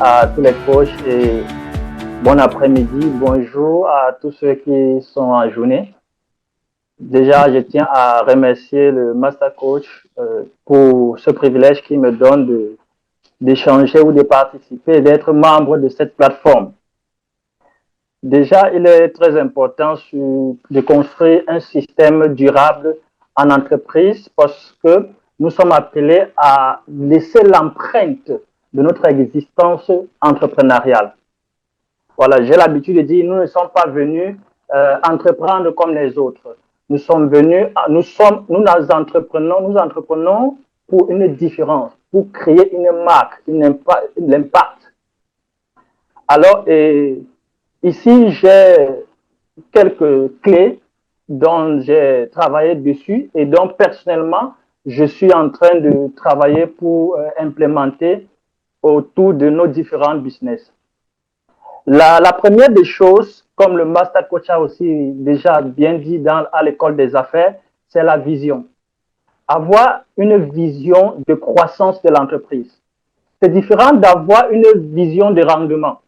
à tous les coachs et bon après-midi, bonjour à tous ceux qui sont en journée. Déjà, je tiens à remercier le Master Coach pour ce privilège qu'il me donne d'échanger ou de participer, d'être membre de cette plateforme. Déjà, il est très important de construire un système durable en entreprise parce que nous sommes appelés à laisser l'empreinte de notre existence entrepreneuriale. Voilà, j'ai l'habitude de dire, nous ne sommes pas venus entreprendre comme les autres. Nous entreprenons pour une différence, pour créer une marque, l'impact. Alors, ici, j'ai quelques clés dont j'ai travaillé dessus et dont personnellement, je suis en train de travailler pour implémenter autour de nos différents business. La première des choses, comme le Master Coach a aussi déjà bien dit à l'école des affaires, c'est la vision. Avoir une vision de croissance de l'entreprise. C'est différent d'avoir une vision de rendement.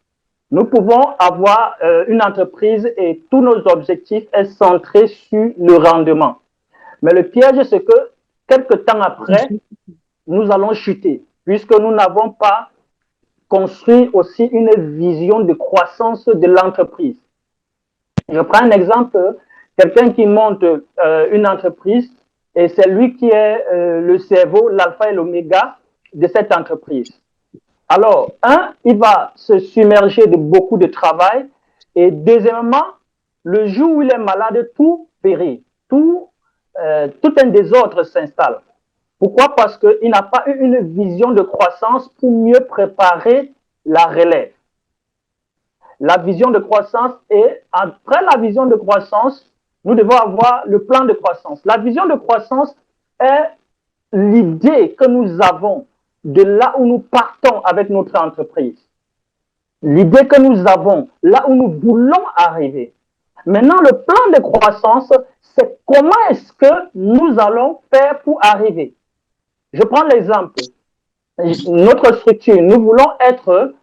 Nous pouvons avoir une entreprise et tous nos objectifs sont centrés sur le rendement. Mais le piège, c'est que quelques temps après, nous allons chuter, puisque nous n'avons pas construit aussi une vision de croissance de l'entreprise. Je prends un exemple, quelqu'un qui monte une entreprise et c'est lui qui est le cerveau, l'alpha et l'oméga de cette entreprise. Alors, il va se submerger de beaucoup de travail et deuxièmement, le jour où il est malade, tout périt, tout un désordre s'installe. Pourquoi? Parce qu'il n'a pas eu une vision de croissance pour mieux préparer la relève. La vision de croissance et après la vision de croissance, nous devons avoir le plan de croissance. La vision de croissance est l'idée que nous avons de là où nous partons avec notre entreprise. L'idée que nous avons, là où nous voulons arriver. Maintenant, le plan de croissance, c'est comment est-ce que nous allons faire pour arriver. Je prends l'exemple. Notre structure, nous voulons être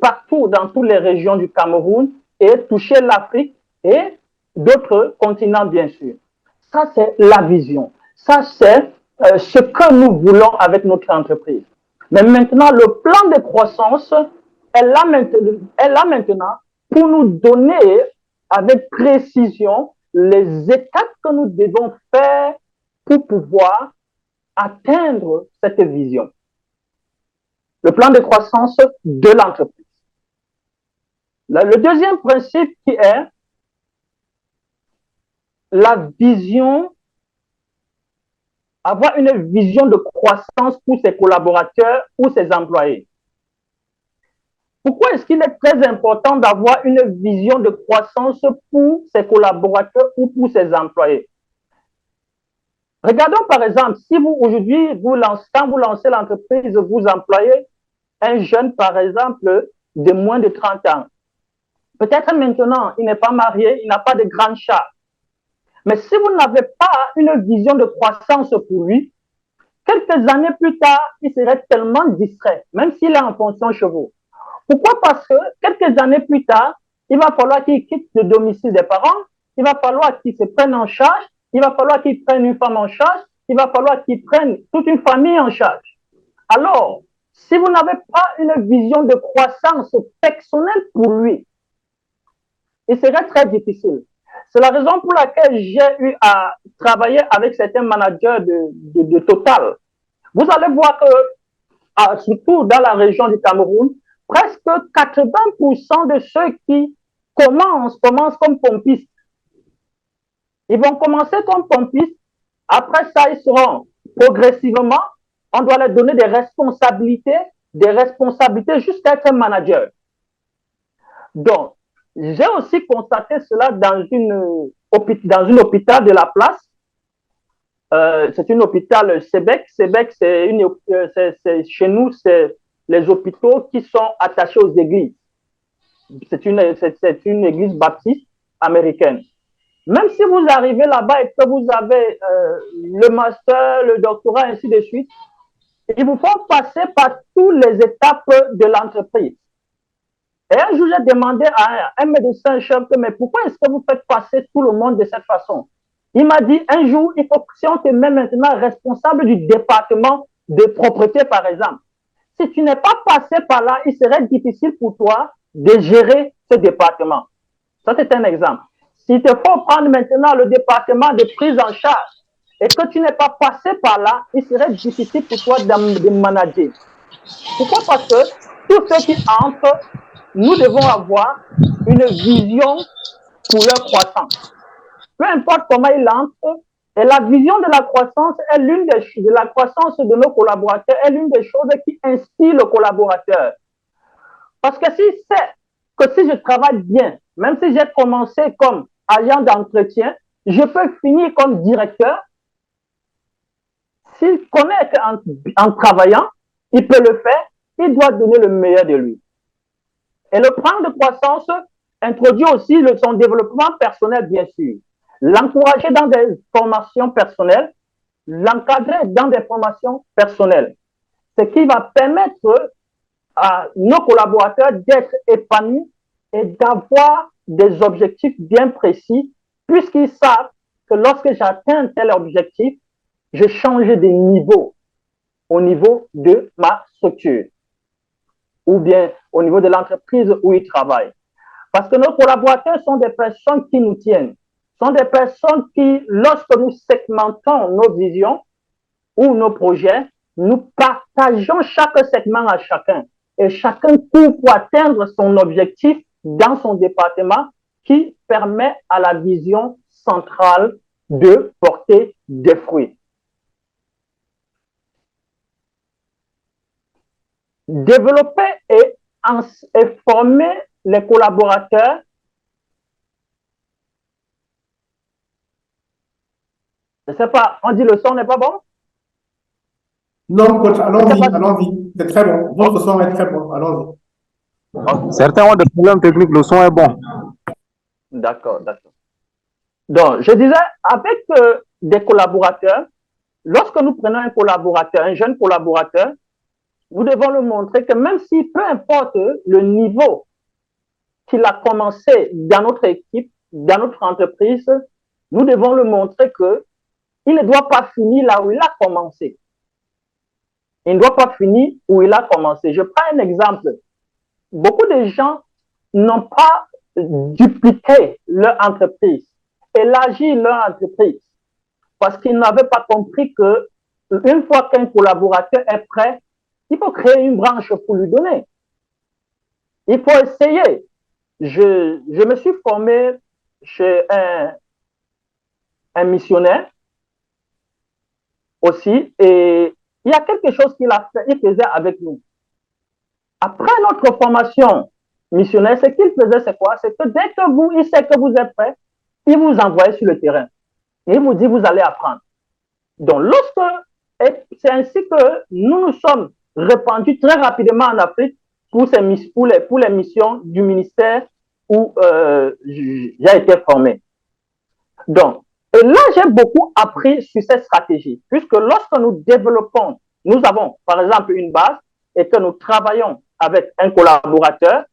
partout dans toutes les régions du Cameroun et toucher l'Afrique et d'autres continents, bien sûr. Ça, c'est la vision. Ça, c'est ce que nous voulons avec notre entreprise. Mais maintenant, le plan de croissance est là maintenant pour nous donner avec précision les étapes que nous devons faire pour pouvoir atteindre cette vision. Le plan de croissance de l'entreprise. Le deuxième principe qui est la vision, avoir une vision de croissance pour ses collaborateurs ou ses employés. Pourquoi est-ce qu'il est très important d'avoir une vision de croissance pour ses collaborateurs ou pour ses employés? Regardons par exemple, si vous aujourd'hui, quand vous lancez l'entreprise, vous employez un jeune par exemple de moins de 30 ans. Peut-être maintenant, il n'est pas marié, il n'a pas de grande charge. Mais si vous n'avez pas une vision de croissance pour lui, quelques années plus tard, il serait tellement distrait, même s'il est en fonction chevaux. Pourquoi? Parce que quelques années plus tard, il va falloir qu'il quitte le domicile des parents, il va falloir qu'il se prenne en charge, il va falloir qu'il prenne une femme en charge, il va falloir qu'il prenne toute une famille en charge. Alors, si vous n'avez pas une vision de croissance personnelle pour lui, il serait très difficile. C'est la raison pour laquelle j'ai eu à travailler avec certains managers de Total. Vous allez voir que, surtout dans la région du Cameroun, presque 80% de ceux qui commencent comme pompistes. Ils vont commencer comme pompistes. Après ça, ils seront progressivement, on doit leur donner des responsabilités jusqu'à être manager. Donc, j'ai aussi constaté cela dans un hôpital de la place. C'est un hôpital Sébec. Sébec, chez nous, c'est les hôpitaux qui sont attachés aux églises. C'est une église baptiste américaine. Même si vous arrivez là-bas et que vous avez le master, le doctorat, ainsi de suite, ils vous font passer par toutes les étapes de l'entreprise. Et un jour, j'ai demandé à un médecin-chef, mais pourquoi est-ce que vous faites passer tout le monde de cette façon? Il m'a dit, un jour, il faut, si on te met maintenant responsable du département de propreté, par exemple, si tu n'es pas passé par là, il serait difficile pour toi de gérer ce département. Ça, c'est un exemple. S'il te faut prendre maintenant le département de prise en charge et que tu n'es pas passé par là, il serait difficile pour toi de manager. Pourquoi? Parce que tous ceux qui entrent, nous devons avoir une vision pour leur croissance. Peu importe comment ils entrent, et la vision de la croissance est l'une de la croissance de nos collaborateurs est l'une des choses qui inspire le collaborateur. Parce que s'il sait que si je travaille bien, même si j'ai commencé comme agent d'entretien, je peux finir comme directeur. S'il connaît qu'en travaillant, il peut le faire, il doit donner le meilleur de lui. Et le plan de croissance introduit aussi son développement personnel, bien sûr. L'encourager dans des formations personnelles, l'encadrer dans des formations personnelles. Ce qui va permettre à nos collaborateurs d'être épanouis et d'avoir des objectifs bien précis, puisqu'ils savent que lorsque j'atteins tel objectif, je change de niveau au niveau de ma structure ou bien au niveau de l'entreprise où ils travaillent. Parce que nos collaborateurs sont des personnes qui nous tiennent, sont des personnes qui, lorsque nous segmentons nos visions ou nos projets, nous partageons chaque segment à chacun et chacun court pour atteindre son objectif dans son département qui permet à la vision centrale de porter des fruits. Développer et former les collaborateurs. Je ne sais pas, on dit le son n'est pas bon? Non, coach, allons-y, allons-y. C'est très bon. Votre son est très bon. Allons-y. Okay. Certains ont des problèmes techniques, le son est bon. D'accord, d'accord. Donc, je disais, avec des collaborateurs, lorsque nous prenons un collaborateur, un jeune collaborateur, nous devons le montrer que même si peu importe le niveau qu'il a commencé dans notre équipe, dans notre entreprise, nous devons le montrer qu'il ne doit pas finir là où il a commencé. Il ne doit pas finir où il a commencé. Je prends un exemple. Beaucoup de gens n'ont pas dupliqué leur entreprise, élargi leur entreprise, parce qu'ils n'avaient pas compris que une fois qu'un collaborateur est prêt, il faut créer une branche pour lui donner. Il faut essayer. Je me suis formé chez un missionnaire aussi, et il y a quelque chose qu'il a fait, il faisait avec nous. Après notre formation missionnaire, ce qu'il faisait, c'est quoi? C'est que dès que il sait que vous êtes prêt, il vous envoie sur le terrain. Et il vous dit, vous allez apprendre. Donc, c'est ainsi que nous nous sommes répandus très rapidement en Afrique pour les missions du ministère où j'ai été formé. Donc, et là, j'ai beaucoup appris sur cette stratégie, puisque lorsque nous développons, nous avons par exemple une base et que nous travaillons avec un collaborateur,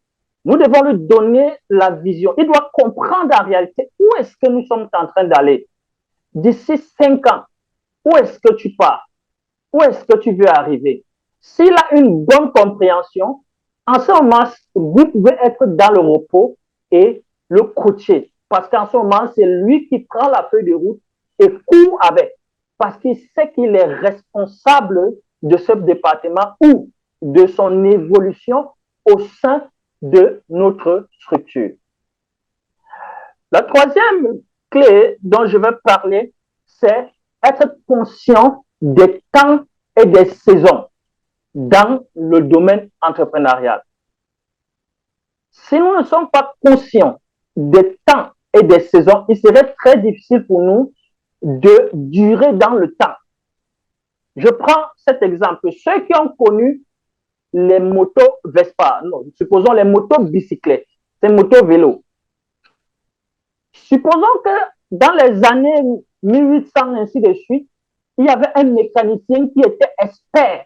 nous devons lui donner la vision. Il doit comprendre en réalité où est-ce que nous sommes en train d'aller. D'ici 5 ans, où est-ce que tu pars? Où est-ce que tu veux arriver? S'il a une bonne compréhension, en ce moment, vous pouvez être dans le repos et le coacher. Parce qu'en ce moment, c'est lui qui prend la feuille de route et court avec. Parce qu'il sait qu'il est responsable de ce département ou de son évolution au sein de notre structure. La troisième clé dont je vais parler, c'est être conscient des temps et des saisons dans le domaine entrepreneurial. Si nous ne sommes pas conscients des temps et des saisons, il serait très difficile pour nous de durer dans le temps. Je prends cet exemple. Ceux qui ont connu les motos Vespa, non, supposons les motos bicyclettes, ces motos vélos. Supposons que dans les années 1800, ainsi de suite, il y avait un mécanicien qui était expert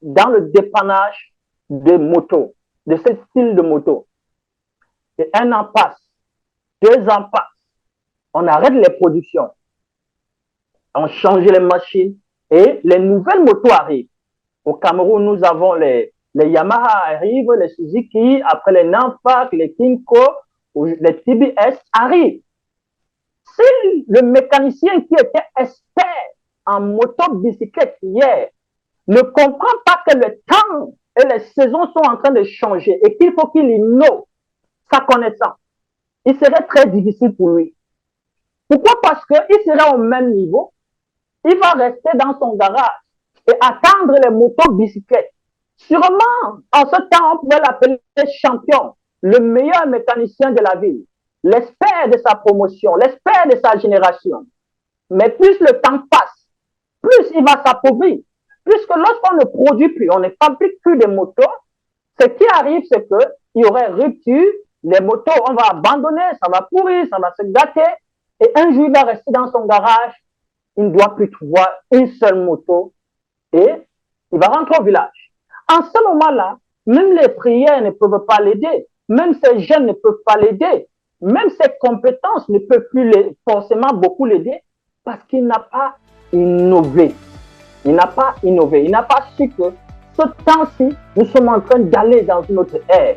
dans le dépannage de motos, de ce style de moto. Et 1 an passe, 2 ans passent, on arrête les productions, on change les machines et les nouvelles motos arrivent. Au Cameroun, nous avons les Yamaha arrivent, les Suzuki, après les Nanfak, les Kinko, les TBS arrivent. Si le mécanicien qui était expert en moto-bicyclette hier ne comprend pas que le temps et les saisons sont en train de changer et qu'il faut qu'il innove sa connaissance, il serait très difficile pour lui. Pourquoi? Parce qu'il sera au même niveau, il va rester dans son garage et attendre les motos-bicyclettes. Sûrement, en ce temps, on pouvait l'appeler champion, le meilleur mécanicien de la ville, l'expert de sa promotion, l'expert de sa génération. Mais plus le temps passe, plus il va s'appauvrir. Puisque lorsqu'on ne produit plus, on ne fabrique plus de motos, ce qui arrive, c'est qu'il y aurait rupture, les motos, on va abandonner, ça va pourrir, ça va se gâter, et un jour, il va rester dans son garage, il ne doit plus trouver une seule moto, et il va rentrer au village. En ce moment-là, même les prières ne peuvent pas l'aider, même ses jeunes ne peuvent pas l'aider, même ses compétences ne peuvent plus forcément beaucoup l'aider, parce qu'il n'a pas innové. Il n'a pas innové, il n'a pas su que ce temps-ci, nous sommes en train d'aller dans une autre ère.